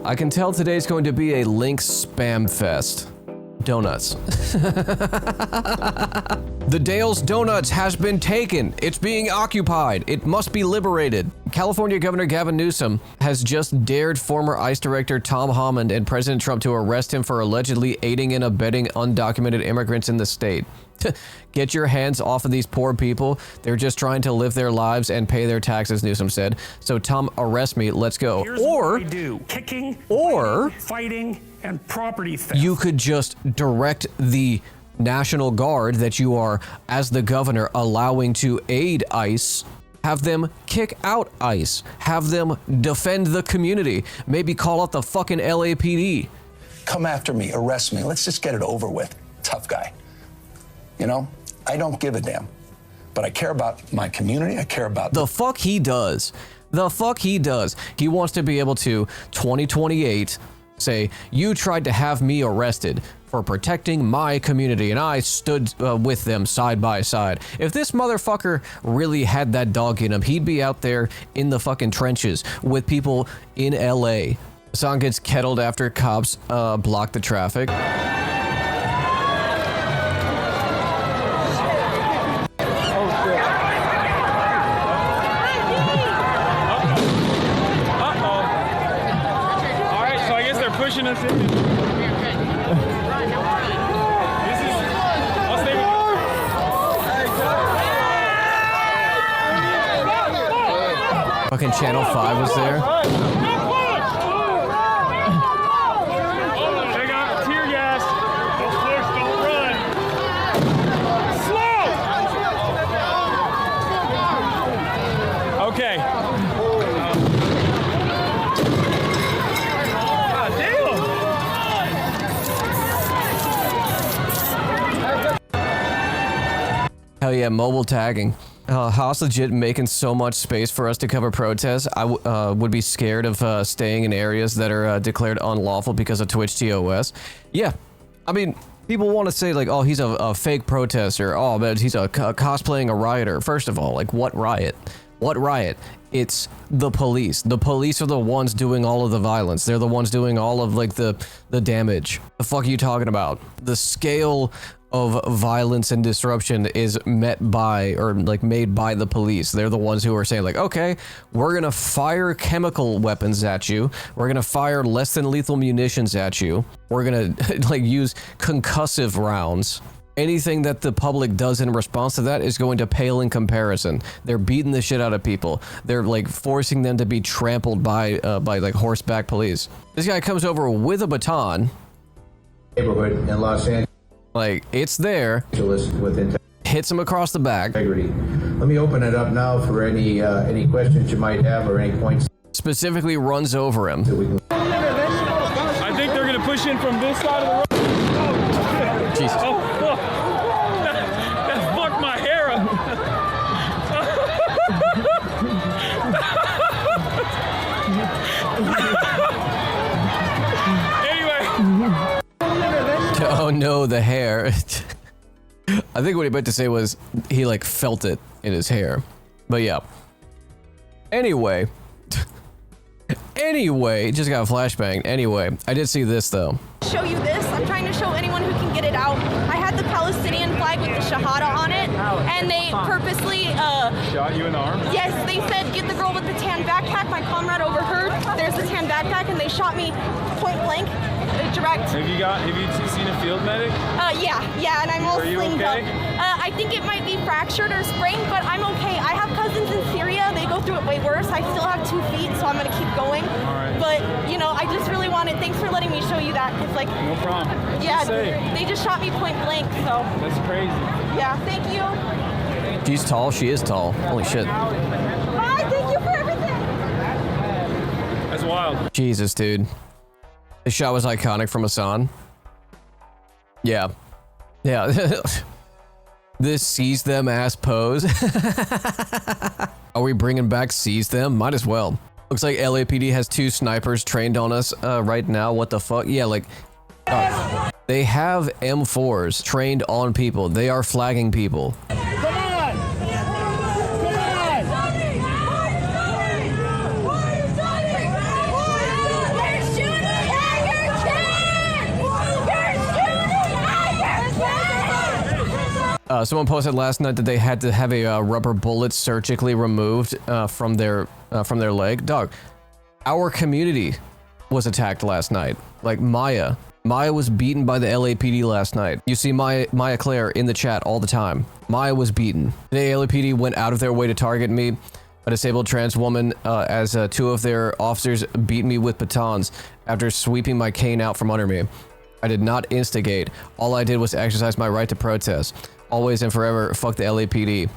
I can tell today's going to be a link spam fest. Donuts. The Dale's Donuts has been taken. It's being occupied. It must be liberated. California Governor Gavin Newsom has just dared former ICE Director Tom Hammond and President Trump to arrest him for allegedly aiding and abetting undocumented immigrants in the state. Get your hands off of these poor people. They're just trying to live their lives and pay their taxes, Newsom said. So Tom, arrest me. Let's go. Here's what I do. Kicking, fighting, and property theft. You could just direct the National Guard that you are, as the governor, allowing to aid ICE. Have them kick out ICE. Have them defend the community. Maybe call out the fucking LAPD. Come after me, arrest me. Let's just get it over with. Tough guy. You know, I don't give a damn, but I care about my community. I care about the fuck he does. The fuck he does. He wants to be able to 2028 say, you tried to have me arrested for protecting my community and I stood with them side by side. If this motherfucker really had that dog in him, he'd be out there in the fucking trenches with people in LA. Song gets kettled after cops block the traffic. Pushing us in. This is, I'll stay with you. Fucking Channel 5 was there. Check out tear gas. Don't push, don't run. Slow! Okay. Hell yeah, mobile tagging. Haas legit making so much space for us to cover protests. I would be scared of staying in areas that are declared unlawful because of Twitch TOS. Yeah, I mean, people want to say like, oh, he's a fake protester. Oh, but he's a cosplaying a rioter. First of all, like what riot? What riot? It's the police. The police are the ones doing all of the violence. They're the ones doing all of like the damage. The fuck are you talking about? The scale of violence and disruption is met by, or like made by, the police. They're the ones who are saying like, okay, we're gonna fire chemical weapons at you. We're gonna fire less than lethal munitions at you. We're gonna like use concussive rounds. Anything that the public does in response to that is going to pale in comparison. They're beating the shit out of people. They're like forcing them to be trampled by like horseback police. This guy comes over with a baton. Neighborhood in Los Angeles. Like, it's there. With hits him across the back. Integrity. Let me open it up now for any questions you might have or any points. Specifically runs over him. I think they're gonna push in from this side of the road. Jesus. Oh, that fucked my hair up. Oh no, the hair. I think what he meant to say was he like felt it in his hair. But yeah. Anyway, just got a flashbang. Anyway, I did see this though. Show you this. I'm trying to show anyone who can get it out. I had the Palestinian flag with the Shahada on it, and they purposely shot you in the arm? Yes, they said get the girl with the tan backpack. My comrade overheard. There's the tan backpack, and they shot me point blank. Direct. Have you seen a field medic? Yeah, and I'm all slinged okay? up. I think it might be fractured or sprained, but I'm okay. I have cousins in Syria. They go through it way worse. I still have 2 feet, so I'm gonna keep going. All right. But you know, I just really wanted. Thanks for letting me show you that. Cause like, no problem. Yeah, they just shot me point blank. So. That's crazy. Yeah. Thank you. She's tall. She is tall. Holy shit. Bye. Thank you for everything. That's wild. Jesus, dude. This shot was iconic from Hassan. Yeah. This seize them ass pose. Are we bringing back seize them? Might as well. Looks like LAPD has 2 snipers trained on us right now. What the fuck? Yeah, like they have M4s trained on people. They are flagging people. We're Someone posted last night that they had to have a rubber bullet surgically removed from their leg. Dog, our community was attacked last night. Like Maya was beaten by the LAPD last night. You see Maya Claire in the chat all the time. Maya was beaten. Today, LAPD went out of their way to target me. A disabled trans woman, as two of their officers beat me with batons after sweeping my cane out from under me. I did not instigate. All I did was exercise my right to protest. Always and forever, fuck the LAPD.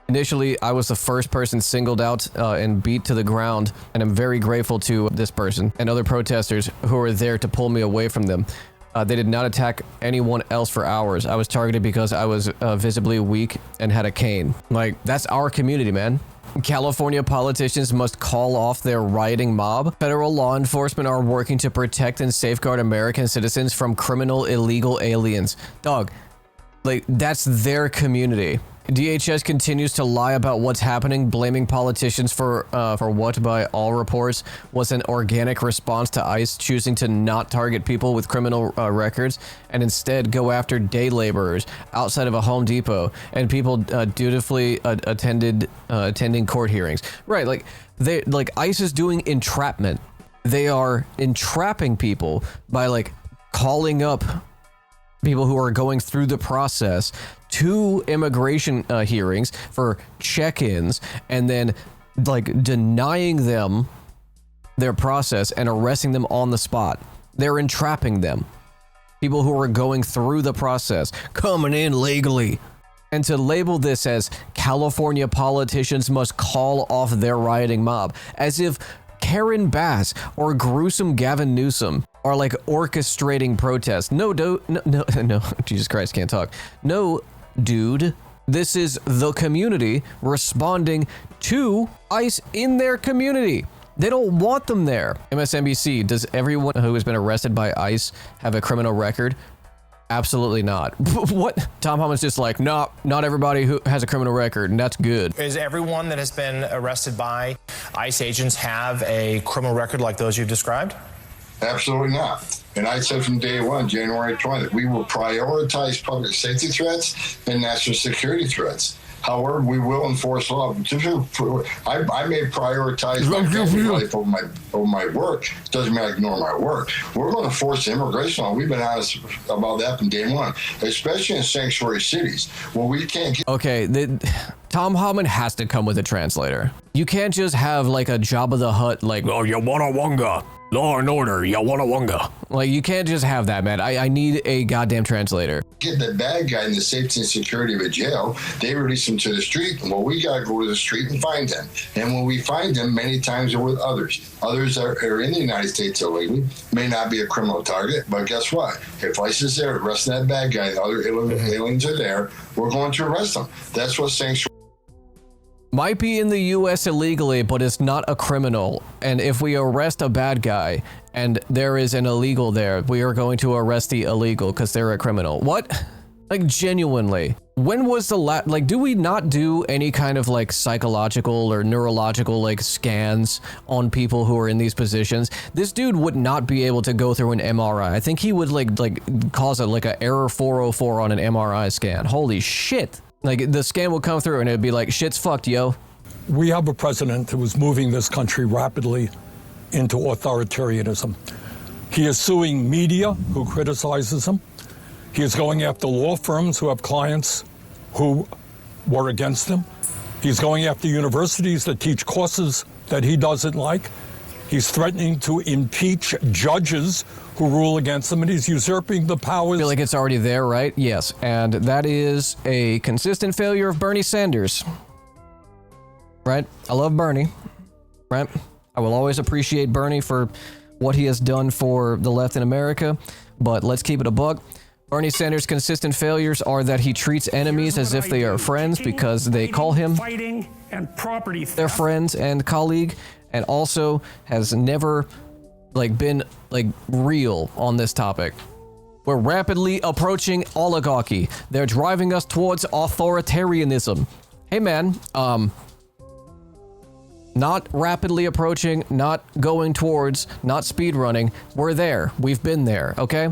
Initially, I was the first person singled out and beat to the ground, and I'm very grateful to this person and other protesters who were there to pull me away from them. They did not attack anyone else for hours. I was targeted because I was visibly weak and had a cane. Like, that's our community, man. California politicians must call off their rioting mob. Federal law enforcement are working to protect and safeguard American citizens from criminal illegal aliens. Dog, like, that's their community. DHS continues to lie about what's happening, blaming politicians for what, by all reports, was an organic response to ICE choosing to not target people with criminal records and instead go after day laborers outside of a Home Depot and people dutifully attending court hearings. Right, like ICE is doing entrapment. They are entrapping people by like calling up people who are going through the process to immigration hearings for check-ins and then like denying them their process and arresting them on the spot. They're entrapping them. People who are going through the process, coming in legally. And to label this as California politicians must call off their rioting mob, as if Karen Bass or gruesome Gavin Newsom are like orchestrating protests. No, Jesus Christ, can't talk. No, dude, this is the community responding to ICE in their community. They don't want them there. MSNBC, does everyone who has been arrested by ICE have a criminal record? Absolutely not. What? Tom Holland's just like, no, not everybody who has a criminal record, and that's good. Is everyone that has been arrested by ICE agents have a criminal record like those you've described? Absolutely not. And I said from day one, January 20th, we will prioritize public safety threats and national security threats. However, we will enforce law. I may prioritize my family life over my work. It doesn't mean I ignore my work. We're going to force the immigration law. We've been honest about that from day one, especially in sanctuary cities where we can't get... Okay, Tom Holland has to come with a translator. You can't just have like a Jabba the Hutt, like, oh, you wanna wonga. Law and order, you wanna wonga. Like, you can't just have that, man. I need a goddamn translator. Get the bad guy in the safety and security of a jail, they release him to the street. Well, we gotta go to the street and find them. And when we find them, many times they're with others. Others are in the United States illegally, may not be a criminal target, but guess what? If ICE is there arresting that bad guy and other aliens are there, we're going to arrest them. That's what sanctuary might be in the US illegally, but it's not a criminal. And if we arrest a bad guy and there is an illegal there, we are going to arrest the illegal because they're a criminal. What? Like, genuinely. When was the like, do we not do any kind of like psychological or neurological like scans on people who are in these positions? This dude would not be able to go through an MRI. I think he would like cause a error 404 on an MRI scan. Holy shit. Like, the scan will come through and it'd be like, shit's fucked, yo. We have a president who is moving this country rapidly into authoritarianism. He is suing media who criticizes him. He is going after law firms who have clients who were against him. He's going after universities that teach courses that he doesn't like. He's threatening to impeach judges who rule against him, and he's usurping the powers. I feel like it's already there, right? Yes, and that is a consistent failure of Bernie Sanders. Right? I love Bernie. Right? I will always appreciate Bernie for what he has done for the left in America, but let's keep it a buck. Bernie Sanders' consistent failures are that he treats enemies as if they are friends because they call him their friends and colleague, and also has never been real on this topic. We're rapidly approaching oligarchy. They're driving us towards authoritarianism. Hey man, not rapidly approaching, not going towards, not speed running. We're there. We've been there, okay?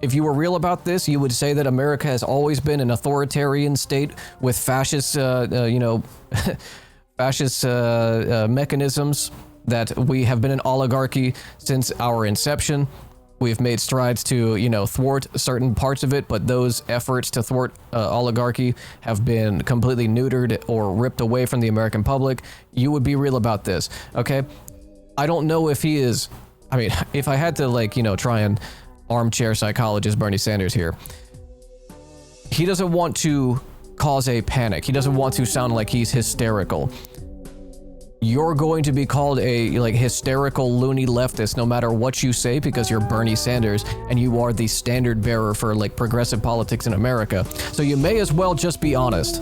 If you were real about this, you would say that America has always been an authoritarian state with fascist, fascist mechanisms, that we have been an oligarchy since our inception. We've made strides to, thwart certain parts of it, but those efforts to thwart oligarchy have been completely neutered or ripped away from the American public. You would be real about this, okay? I don't know if he is, I mean, if I had to, try and armchair psychologist Bernie Sanders here, he doesn't want to cause a panic. He doesn't want to sound like he's hysterical. You're going to be called a hysterical loony leftist no matter what you say, because you're Bernie Sanders and you are the standard bearer for progressive politics in America. So you may as well just be honest.